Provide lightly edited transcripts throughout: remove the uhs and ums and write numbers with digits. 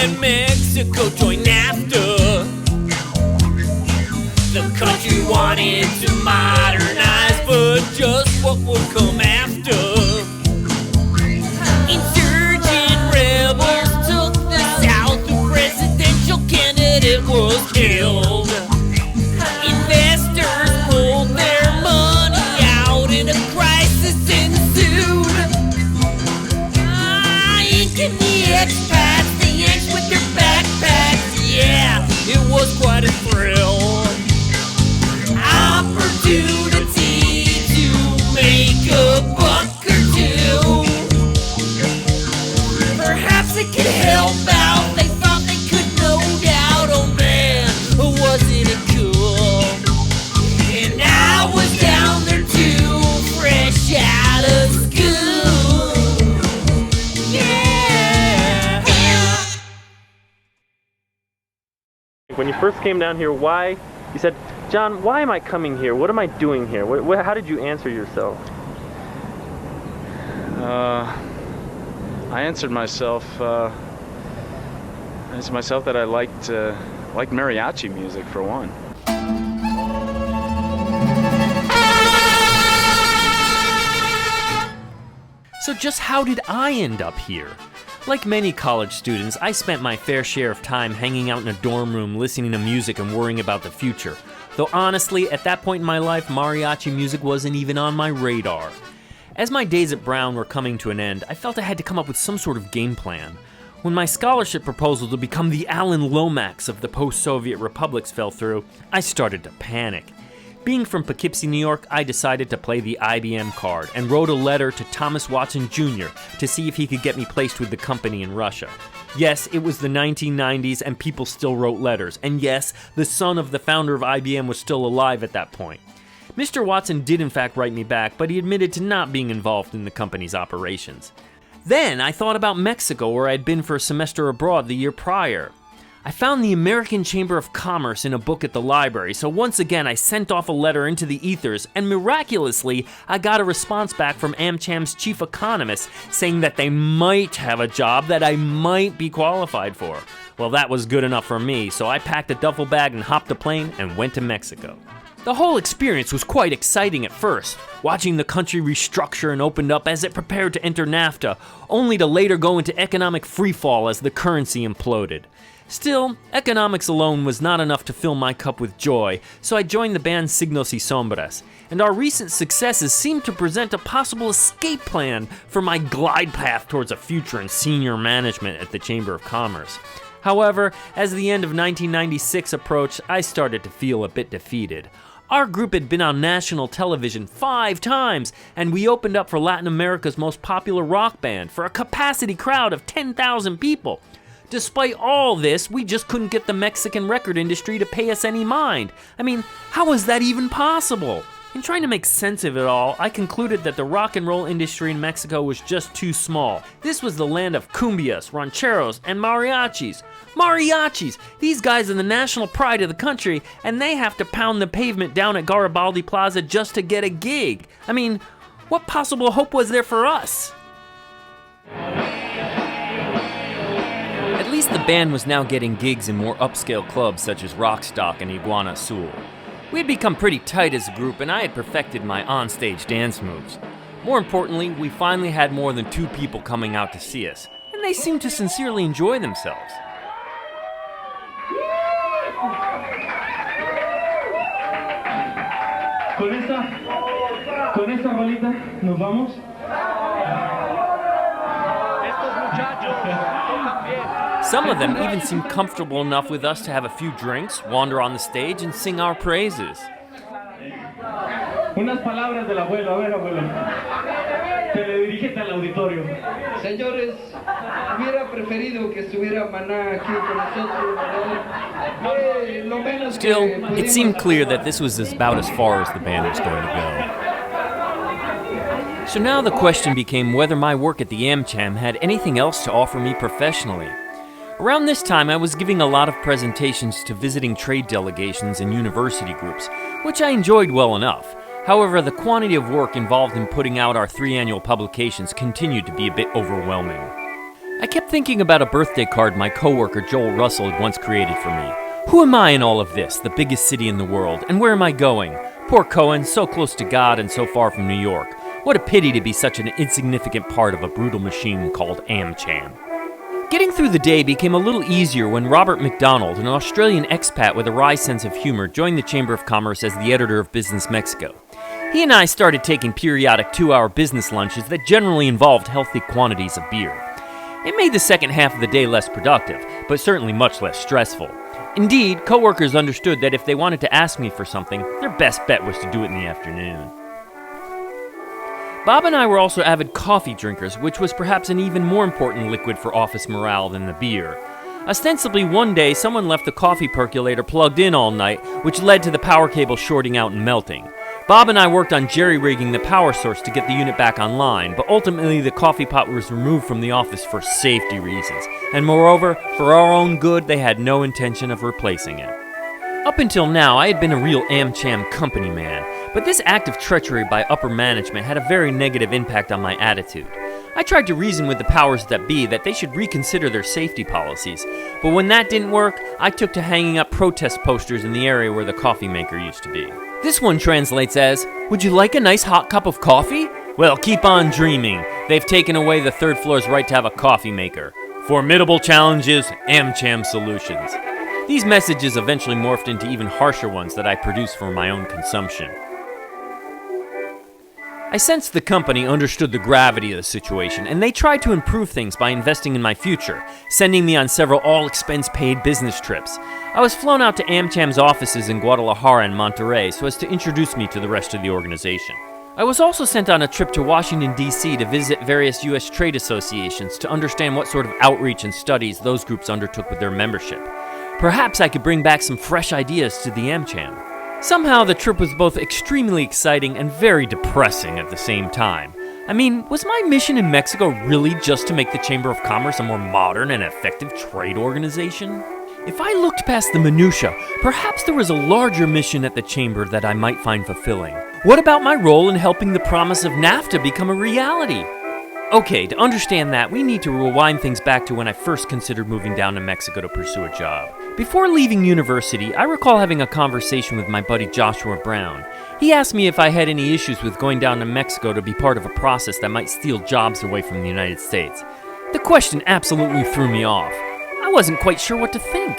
when Mexico joined NAFTA. The country wanted to modernize, but just what would come after? Insurgent rebels took the South, the presidential candidate was killed. Investors pulled their money out and a crisis ensued. In the expats, the Yanks with their backpacks, yeah, it was quite a thrill. Opportunity to make a buck or two. Perhaps it could help out, they thought they could, no doubt. Oh man, wasn't it cool? And I was down there too, fresh out of school. Yeah. When you first came down here, why? You said, John, why am I coming here? What am I doing here? How did you answer yourself? I answered myself that I liked mariachi music, for one. So just how did I end up here? Like many college students, I spent my fair share of time hanging out in a dorm room listening to music and worrying about the future. Though honestly, at that point in my life, mariachi music wasn't even on my radar. As my days at Brown were coming to an end, I felt I had to come up with some sort of game plan. When my scholarship proposal to become the Alan Lomax of the post-Soviet republics fell through, I started to panic. Being from Poughkeepsie, New York, I decided to play the IBM card and wrote a letter to Thomas Watson Jr. to see if he could get me placed with the company in Russia. Yes, it was the 1990s and people still wrote letters. And yes, the son of the founder of IBM was still alive at that point. Mr. Watson did in fact write me back, but he admitted to not being involved in the company's operations. Then I thought about Mexico, where I'd been for a semester abroad the year prior. I found the American Chamber of Commerce in a book at the library, so once again I sent off a letter into the ethers, and miraculously I got a response back from Amcham's chief economist saying that they might have a job that I might be qualified for. Well, that was good enough for me, so I packed a duffel bag and hopped a plane and went to Mexico. The whole experience was quite exciting at first, watching the country restructure and open up as it prepared to enter NAFTA, only to later go into economic freefall as the currency imploded. Still, economics alone was not enough to fill my cup with joy, so I joined the band Signos y Sombras, and our recent successes seemed to present a possible escape plan for my glide path towards a future in senior management at the Chamber of Commerce. However, as the end of 1996 approached, I started to feel a bit defeated. Our group had been on national television 5 times, and we opened up for Latin America's most popular rock band for a capacity crowd of 10,000 people. Despite all this, we just couldn't get the Mexican record industry to pay us any mind. I mean, how was that even possible? In trying to make sense of it all, I concluded that the rock and roll industry in Mexico was just too small. This was the land of cumbias, rancheros, and mariachis. Mariachis! These guys are the national pride of the country, and they have to pound the pavement down at Garibaldi Plaza just to get a gig. I mean, what possible hope was there for us? At least the band was now getting gigs in more upscale clubs such as Rockstock and Iguana Azul. We had become pretty tight as a group, and I had perfected my on-stage dance moves. More importantly, we finally had more than 2 people coming out to see us, and they seemed to sincerely enjoy themselves. Con esta rolita nos vamos. Some of them even seemed comfortable enough with us to have a few drinks, wander on the stage, and sing our praises. Unas palabras del abuelo, a ver, abuelo. Te le diriges al auditorio. Señores, hubiera preferido que estuviera Maná aquí con nosotros, ¿verdad? Still, it seemed clear that this was about as far as the band was going to go. So now the question became whether my work at the Amcham had anything else to offer me professionally. Around this time, I was giving a lot of presentations to visiting trade delegations and university groups, which I enjoyed well enough. However, the quantity of work involved in putting out our 3 annual publications continued to be a bit overwhelming. I kept thinking about a birthday card my coworker Joel Russell had once created for me. Who am I in all of this, the biggest city in the world, and where am I going? Poor Cohen, so close to God and so far from New York. What a pity to be such an insignificant part of a brutal machine called Amcham. Getting through the day became a little easier when Robert McDonald, an Australian expat with a wry sense of humor, joined the Chamber of Commerce as the editor of Business Mexico. He and I started taking periodic 2-hour business lunches that generally involved healthy quantities of beer. It made the second half of the day less productive, but certainly much less stressful. Indeed, coworkers understood that if they wanted to ask me for something, their best bet was to do it in the afternoon. Bob and I were also avid coffee drinkers, which was perhaps an even more important liquid for office morale than the beer. Ostensibly, one day, someone left the coffee percolator plugged in all night, which led to the power cable shorting out and melting. Bob and I worked on jerry-rigging the power source to get the unit back online, but ultimately the coffee pot was removed from the office for safety reasons, and moreover, for our own good, they had no intention of replacing it. Up until now, I had been a real Amcham company man, but this act of treachery by upper management had a very negative impact on my attitude. I tried to reason with the powers that be that they should reconsider their safety policies, but when that didn't work, I took to hanging up protest posters in the area where the coffee maker used to be. This one translates as, "Would you like a nice hot cup of coffee? Well, keep on dreaming. They've taken away the third floor's right to have a coffee maker. Formidable challenges, Amcham solutions." These messages eventually morphed into even harsher ones that I produced for my own consumption. I sensed the company understood the gravity of the situation, and they tried to improve things by investing in my future, sending me on several all-expense-paid business trips. I was flown out to Amcham's offices in Guadalajara and Monterrey so as to introduce me to the rest of the organization. I was also sent on a trip to Washington, D.C. to visit various U.S. trade associations to understand what sort of outreach and studies those groups undertook with their membership. Perhaps I could bring back some fresh ideas to the Amcham. Somehow the trip was both extremely exciting and very depressing at the same time. I mean, was my mission in Mexico really just to make the Chamber of Commerce a more modern and effective trade organization? If I looked past the minutia, perhaps there was a larger mission at the Chamber that I might find fulfilling. What about my role in helping the Promise of NAFTA become a reality? Okay, to understand that, we need to rewind things back to when I first considered moving down to Mexico to pursue a job. Before leaving university, I recall having a conversation with my buddy Joshua Brown. He asked me if I had any issues with going down to Mexico to be part of a process that might steal jobs away from the United States. The question absolutely threw me off. I wasn't quite sure what to think.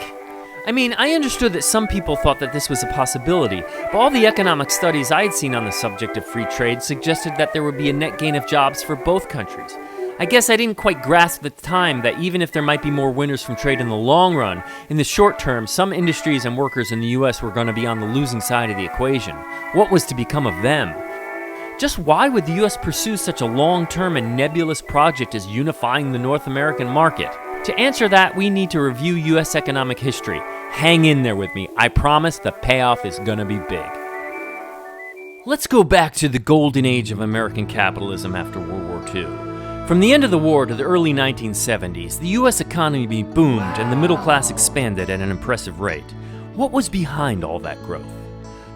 I mean, I understood that some people thought that this was a possibility, but all the economic studies I had seen on the subject of free trade suggested that there would be a net gain of jobs for both countries. I guess I didn't quite grasp at the time that even if there might be more winners from trade in the long run, in the short term, some industries and workers in the US were going to be on the losing side of the equation. What was to become of them? Just why would the US pursue such a long-term and nebulous project as unifying the North American market? To answer that, we need to review US economic history. Hang in there with me. I promise the payoff is gonna be big. Let's go back to the golden age of American capitalism after World War II. From the end of the war to the early 1970s, the US economy boomed and the middle class expanded at an impressive rate. What was behind all that growth?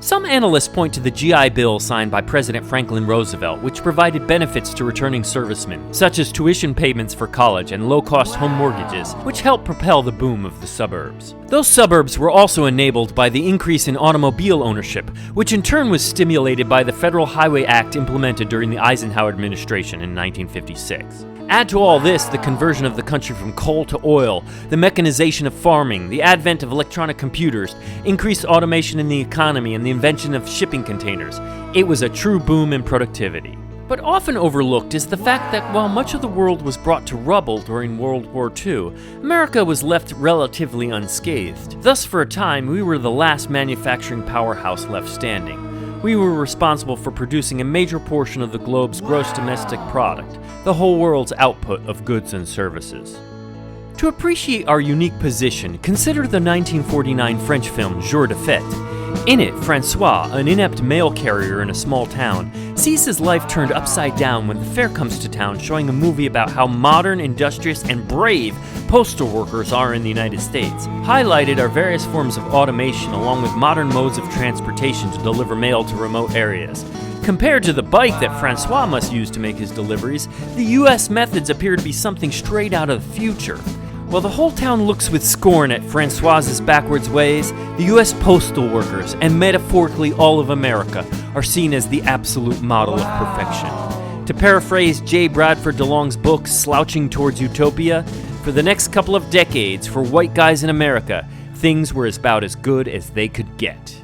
Some analysts point to the GI Bill signed by President Franklin Roosevelt, which provided benefits to returning servicemen, such as tuition payments for college and low-cost home mortgages, which helped propel the boom of the suburbs. Those suburbs were also enabled by the increase in automobile ownership, which in turn was stimulated by the Federal Highway Act implemented during the Eisenhower administration in 1956. Add to all this the conversion of the country from coal to oil, the mechanization of farming, the advent of electronic computers, increased automation in the economy, and the invention of shipping containers. It was a true boom in productivity. But often overlooked is the fact that while much of the world was brought to rubble during World War II, America was left relatively unscathed. Thus, for a time, we were the last manufacturing powerhouse left standing. We were responsible for producing a major portion of the globe's gross domestic product, the whole world's output of goods and services. To appreciate our unique position, consider the 1949 French film Jour de Fête. In it, Francois, an inept mail carrier in a small town, sees his life turned upside down when the fair comes to town, showing a movie about how modern, industrious, and brave postal workers are in the United States. Highlighted are various forms of automation along with modern modes of transportation to deliver mail to remote areas. Compared to the bike that Francois must use to make his deliveries, the US methods appear to be something straight out of the future. While the whole town looks with scorn at Francois's backwards ways, the US postal workers, and metaphorically all of America, are seen as the absolute model of perfection. To paraphrase J. Bradford DeLong's book, Slouching Towards Utopia, for the next couple of decades, for white guys in America, things were about as good as they could get.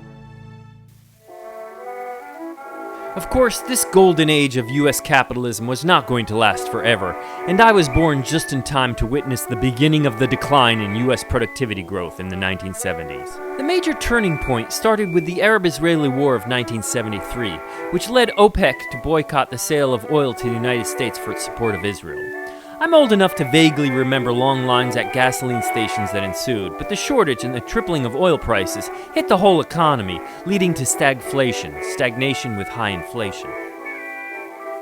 Of course, this golden age of US capitalism was not going to last forever, and I was born just in time to witness the beginning of the decline in US productivity growth in the 1970s. The major turning point started with the Arab-Israeli War of 1973, which led OPEC to boycott the sale of oil to the United States for its support of Israel. I'm old enough to vaguely remember long lines at gasoline stations that ensued, but the shortage and the tripling of oil prices hit the whole economy, leading to stagnation with high inflation.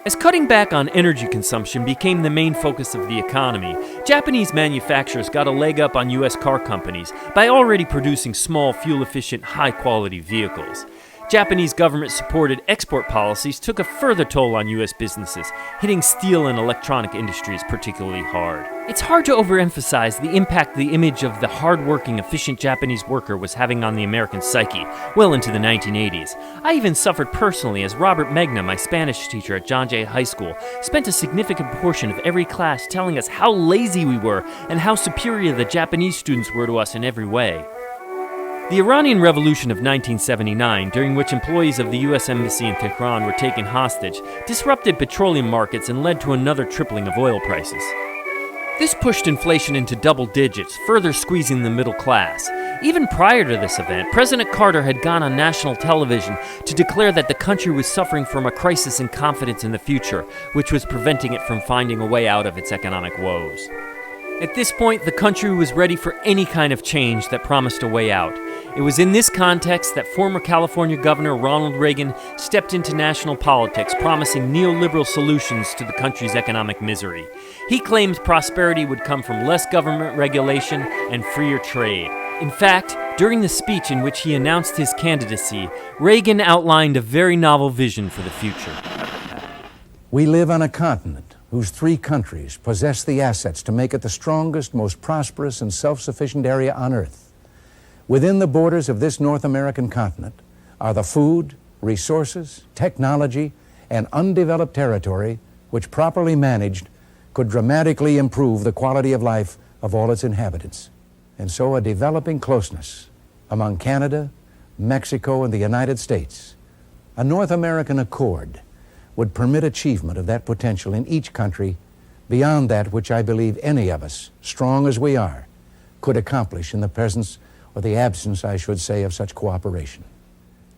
As cutting back on energy consumption became the main focus of the economy, Japanese manufacturers got a leg up on US car companies by already producing small, fuel-efficient, high-quality vehicles. Japanese government-supported export policies took a further toll on U.S. businesses, hitting steel and electronic industries particularly hard. It's hard to overemphasize the impact the image of the hard-working, efficient Japanese worker was having on the American psyche well into the 1980s. I even suffered personally as Robert Megna, my Spanish teacher at John Jay High School, spent a significant portion of every class telling us how lazy we were and how superior the Japanese students were to us in every way. The Iranian Revolution of 1979, during which employees of the U.S. Embassy in Tehran were taken hostage, disrupted petroleum markets and led to another tripling of oil prices. This pushed inflation into double digits, further squeezing the middle class. Even prior to this event, President Carter had gone on national television to declare that the country was suffering from a crisis in confidence in the future, which was preventing it from finding a way out of its economic woes. At this point, the country was ready for any kind of change that promised a way out. It was in this context that former California Governor Ronald Reagan stepped into national politics, promising neoliberal solutions to the country's economic misery. He claimed prosperity would come from less government regulation and freer trade. In fact, during the speech in which he announced his candidacy, Reagan outlined a very novel vision for the future. We live on a continent whose 3 countries possess the assets to make it the strongest, most prosperous, and self-sufficient area on Earth. Within the borders of this North American continent are the food, resources, technology, and undeveloped territory which, properly managed, could dramatically improve the quality of life of all its inhabitants. And so a developing closeness among Canada, Mexico, and the United States, a North American accord, would permit achievement of that potential in each country beyond that which I believe any of us, strong as we are, could accomplish in the presence or the absence, I should say, of such cooperation.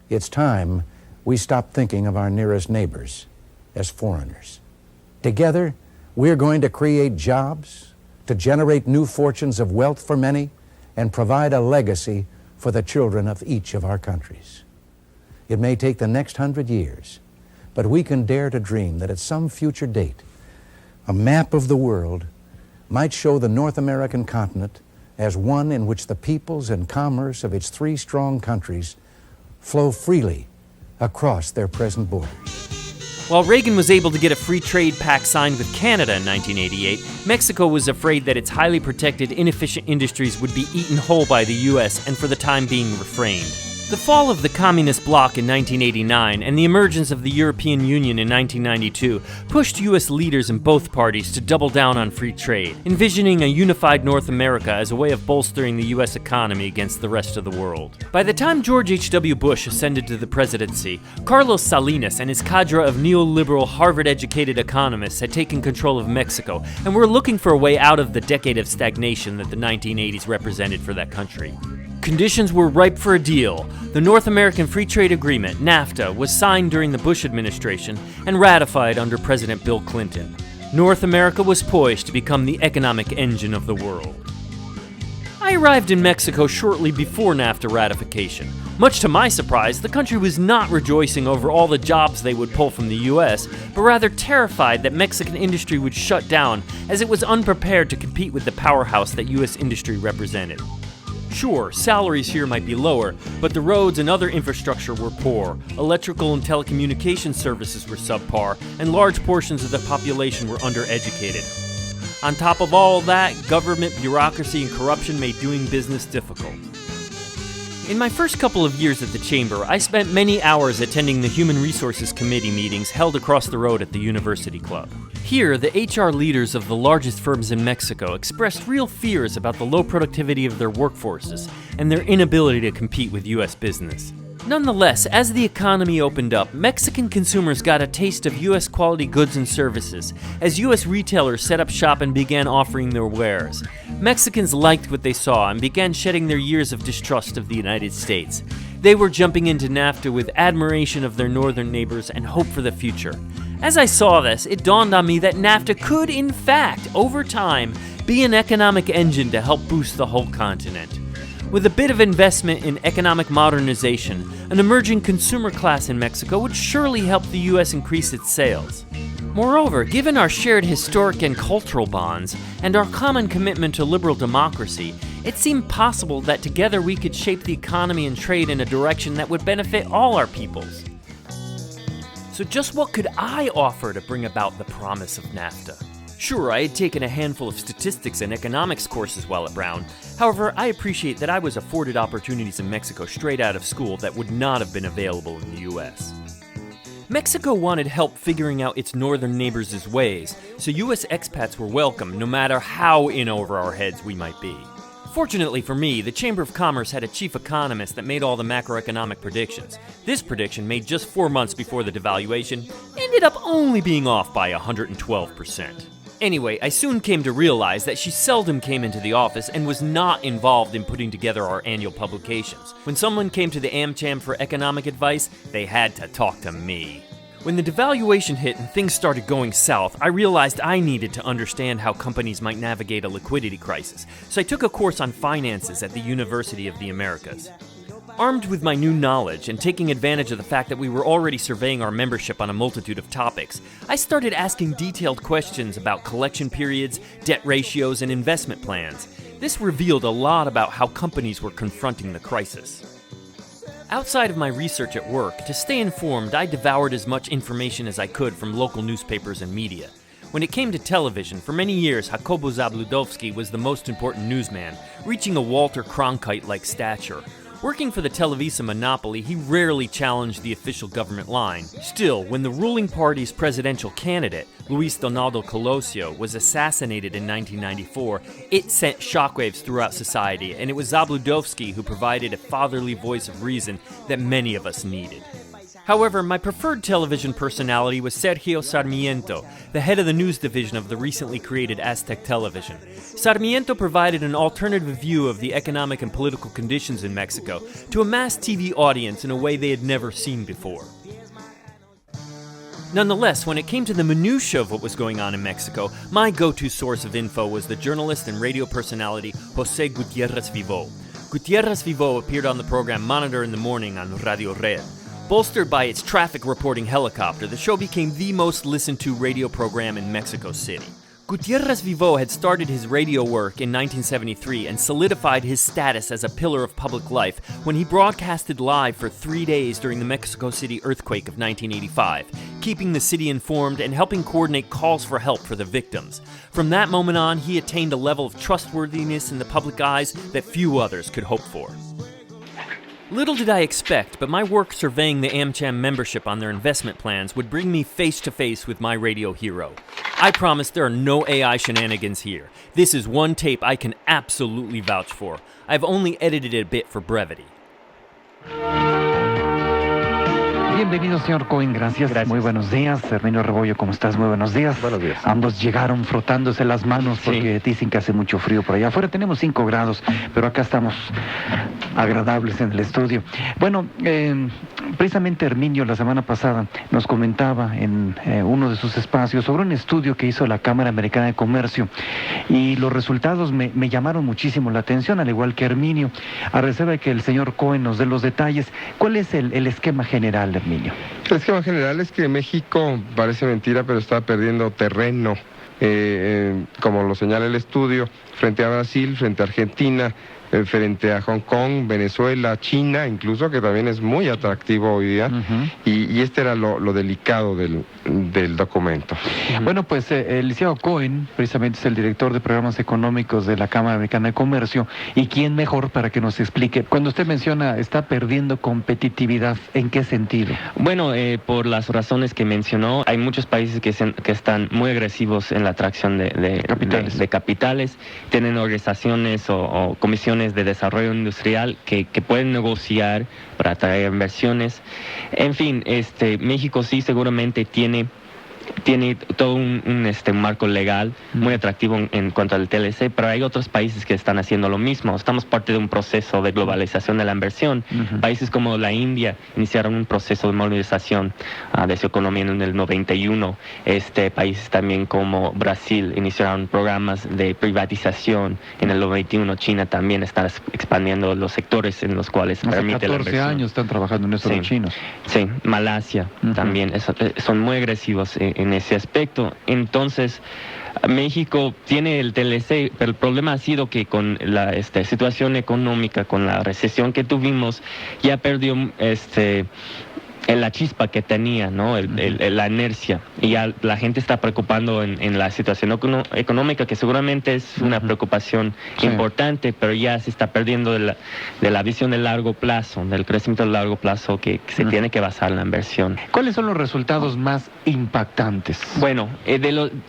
It's time we stop thinking of our nearest neighbors as foreigners. Together, we're going to create jobs, to generate new fortunes of wealth for many, and provide a legacy for the children of each of our countries. It may take the next 100 years, but we can dare to dream that at some future date, a map of the world might show the North American continent as one in which the peoples and commerce of its 3 strong countries flow freely across their present borders. While Reagan was able to get a free trade pact signed with Canada in 1988, Mexico was afraid that its highly protected, inefficient industries would be eaten whole by the U.S. and for the time being refrained. The fall of the communist bloc in 1989 and the emergence of the European Union in 1992 pushed U.S. leaders in both parties to double down on free trade, envisioning a unified North America as a way of bolstering the U.S. economy against the rest of the world. By the time George H.W. Bush ascended to the presidency, Carlos Salinas and his cadre of neoliberal, Harvard-educated economists had taken control of Mexico and were looking for a way out of the decade of stagnation that the 1980s represented for that country. Conditions were ripe for a deal. The North American Free Trade Agreement, NAFTA, was signed during the Bush administration and ratified under President Bill Clinton. North America was poised to become the economic engine of the world. I I arrived in Mexico shortly before NAFTA ratification. Much to my surprise, the country was not rejoicing over all the jobs they would pull from the US, but rather terrified that Mexican industry would shut down as it was unprepared to compete with the powerhouse that US industry represented. Sure, salaries here might be lower, but the roads and other infrastructure were poor, electrical and telecommunication services were subpar, and large portions of the population were undereducated. On top of all that, government bureaucracy and corruption made doing business difficult. In my first couple of years at the Chamber, I spent many hours attending the Human Resources Committee meetings held across the road at the University Club. Here, the HR leaders of the largest firms in Mexico expressed real fears about the low productivity of their workforces and their inability to compete with US business. Nonetheless, as the economy opened up, Mexican consumers got a taste of US quality goods and services as US retailers set up shop and began offering their wares. Mexicans liked what they saw and began shedding their years of distrust of the United States. They were jumping into NAFTA with admiration of their northern neighbors and hope for the future. As I saw this, it dawned on me that NAFTA could, in fact, over time, be an economic engine to help boost the whole continent. With a bit of investment in economic modernization, an emerging consumer class in Mexico would surely help the US increase its sales. Moreover, given our shared historic and cultural bonds, and our common commitment to liberal democracy, it seemed possible that together we could shape the economy and trade in a direction that would benefit all our peoples. So just what could I offer to bring about the promise of NAFTA? Sure, I had taken a handful of statistics and economics courses while at Brown. However, I appreciate that I was afforded opportunities in Mexico straight out of school that would not have been available in the US. Mexico wanted help figuring out its northern neighbors' ways, so US expats were welcome no matter how in over our heads we might be. Fortunately for me, the Chamber of Commerce had a chief economist that made all the macroeconomic predictions. This prediction, made just 4 months before the devaluation, ended up only being off by 112%. Anyway, I soon came to realize that she seldom came into the office and was not involved in putting together our annual publications. When someone came to the Amcham for economic advice, they had to talk to me. When the devaluation hit and things started going south, I realized I needed to understand how companies might navigate a liquidity crisis, so I took a course on finances at the University of the Americas. Armed with my new knowledge and taking advantage of the fact that we were already surveying our membership on a multitude of topics, I started asking detailed questions about collection periods, debt ratios, and investment plans. This revealed a lot about how companies were confronting the crisis. Outside of my research at work, to stay informed, I devoured as much information as I could from local newspapers and media. When it came to television, for many years, Jacobo Zabludowski was the most important newsman, reaching a Walter Cronkite-like stature. Working for the Televisa monopoly, he rarely challenged the official government line. Still, when the ruling party's presidential candidate, Luis Donaldo Colosio, was assassinated in 1994, it sent shockwaves throughout society, and it was Zabludowski who provided a fatherly voice of reason that many of us needed. However, my preferred television personality was Sergio Sarmiento, the head of the news division of the recently created Aztec Television. Sarmiento provided an alternative view of the economic and political conditions in Mexico to a mass TV audience in a way they had never seen before. Nonetheless, when it came to the minutiae of what was going on in Mexico, my go-to source of info was the journalist and radio personality José Gutierrez Vivó. Gutierrez Vivó appeared on the program Monitor in the Morning on Radio Red. Bolstered by its traffic reporting helicopter, the show became the most listened to radio program in Mexico City. Gutierrez Vivó had started his radio work in 1973 and solidified his status as a pillar of public life when he broadcasted live for 3 days during the Mexico City earthquake of 1985, keeping the city informed and helping coordinate calls for help for the victims. From that moment on, he attained a level of trustworthiness in the public eyes that few others could hope for. Little did I expect, but my work surveying the Amcham membership on their investment plans would bring me face to face with my radio hero. I promise there are no AI shenanigans here. This is one tape I can absolutely vouch for. I've only edited it a bit for brevity. Bienvenido, señor Cohen, gracias. Muy buenos días. Herminio Rebollo, ¿cómo estás? Muy buenos días. Buenos días. Ambos llegaron frotándose las manos porque dicen que hace mucho frío por allá afuera. Tenemos 5 grados, pero acá estamos agradables en el estudio. Bueno, Precisamente Herminio la semana pasada nos comentaba en uno de sus espacios sobre un estudio que hizo la Cámara Americana de Comercio, y los resultados me llamaron muchísimo la atención, al igual que Herminio. A reserva de que el señor Cohen nos dé los detalles, ¿cuál es el esquema general, Herminio? El esquema general es que México, parece mentira, pero está perdiendo terreno, como lo señala el estudio, frente a Brasil, frente a Argentina, frente a Hong Kong, Venezuela, China, incluso, que también es muy atractivo hoy día, y este era lo delicado del documento. Bueno, pues el licenciado Cohen precisamente es el director de programas económicos de la Cámara Americana de Comercio, y quién mejor para que nos explique. Cuando usted menciona está perdiendo competitividad, ¿en qué sentido? Bueno, por las razones que mencionó, hay muchos países que están muy agresivos en la atracción de capitales, tienen organizaciones o comisiones de desarrollo industrial que pueden negociar para atraer inversiones. En fin, México sí seguramente tiene todo un marco legal muy atractivo en cuanto al TLC, pero hay otros países que están haciendo lo mismo. Estamos parte de un proceso de globalización de la inversión. Países como la India iniciaron un proceso de modernización de su economía en el 91. Países también como Brasil iniciaron programas de privatización en el 91. China también está expandiendo los sectores en los cuales permite la inversión. Hace 14 años están trabajando en eso los chinos. Sí, Malasia también son muy agresivos en ese aspecto. Entonces, México tiene el TLC, pero el problema ha sido que con la situación económica, con la recesión que tuvimos, ya perdió la chispa que tenía, ¿no? La inercia, y ya la gente está preocupando en la situación económica, que seguramente es una preocupación importante, pero ya se está perdiendo de la visión de largo plazo, del crecimiento de largo plazo que se tiene que basar en la inversión. ¿Cuáles son los resultados más impactantes? Bueno,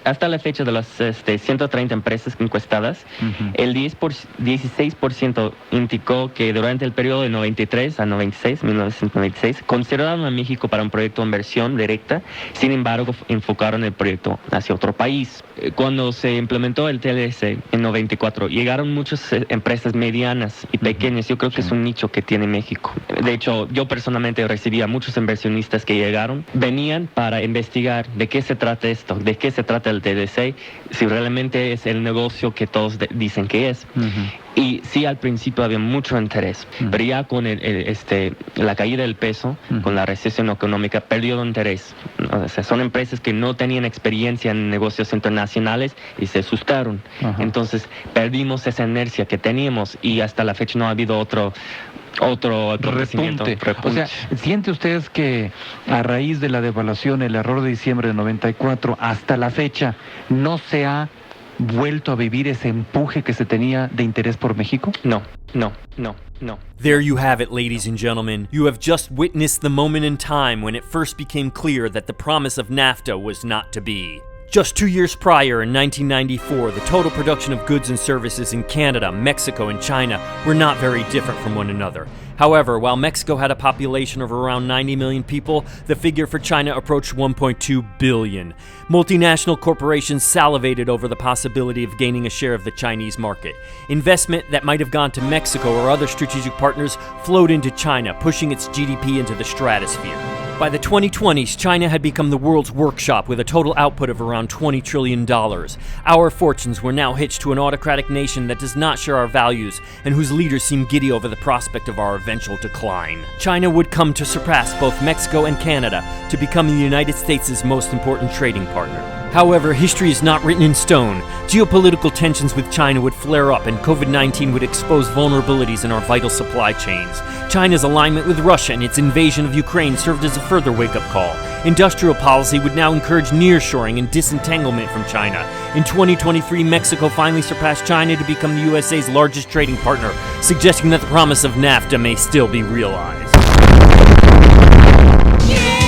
hasta la fecha de las 130 empresas encuestadas, el 16% indicó que durante el periodo de 93 a 1996, consideraron a México para un proyecto de inversión directa. Sin embargo, enfocaron el proyecto hacia otro país. Cuando se implementó el TLC en 94, llegaron muchas empresas medianas y pequeñas. Yo creo que es un nicho que tiene México. De hecho, yo personalmente recibí a muchos inversionistas que llegaron, venían para investigar de qué se trata esto, de qué se trata el TLC, si realmente es el negocio que todos dicen que es. Y sí, al principio había mucho interés, pero ya con la caída del peso, con la recesión económica, perdió el interés. O sea, son empresas que no tenían experiencia en negocios internacionales y se asustaron. Entonces, perdimos esa inercia que teníamos, y hasta la fecha no ha habido otro repunte. O sea, ¿siente usted que a raíz de la devaluación, el error de diciembre de 94, hasta la fecha, no se ha vuelto a vivir ese empuje que se tenía de interés por México? No. There you have it, ladies and gentlemen. You have just witnessed the moment in time when it first became clear that the promise of NAFTA was not to be. Just 2 years prior, in 1994, the total production of goods and services in Canada, Mexico, and China were not very different from one another. However, while Mexico had a population of around 90 million people, the figure for China approached 1.2 billion. Multinational corporations salivated over the possibility of gaining a share of the Chinese market. Investment that might have gone to Mexico or other strategic partners flowed into China, pushing its GDP into the stratosphere. By the 2020s, China had become the world's workshop with a total output of around $20 trillion. Our fortunes were now hitched to an autocratic nation that does not share our values and whose leaders seem giddy over the prospect of our eventual decline. China would come to surpass both Mexico and Canada to become the United States' most important trading partner. However, history is not written in stone. Geopolitical tensions with China would flare up, and COVID-19 would expose vulnerabilities in our vital supply chains. China's alignment with Russia and its invasion of Ukraine served as a further wake-up call. Industrial policy would now encourage nearshoring and disentanglement from China. In 2023, Mexico finally surpassed China to become the USA's largest trading partner, suggesting that the promise of NAFTA may still be realized. Yeah!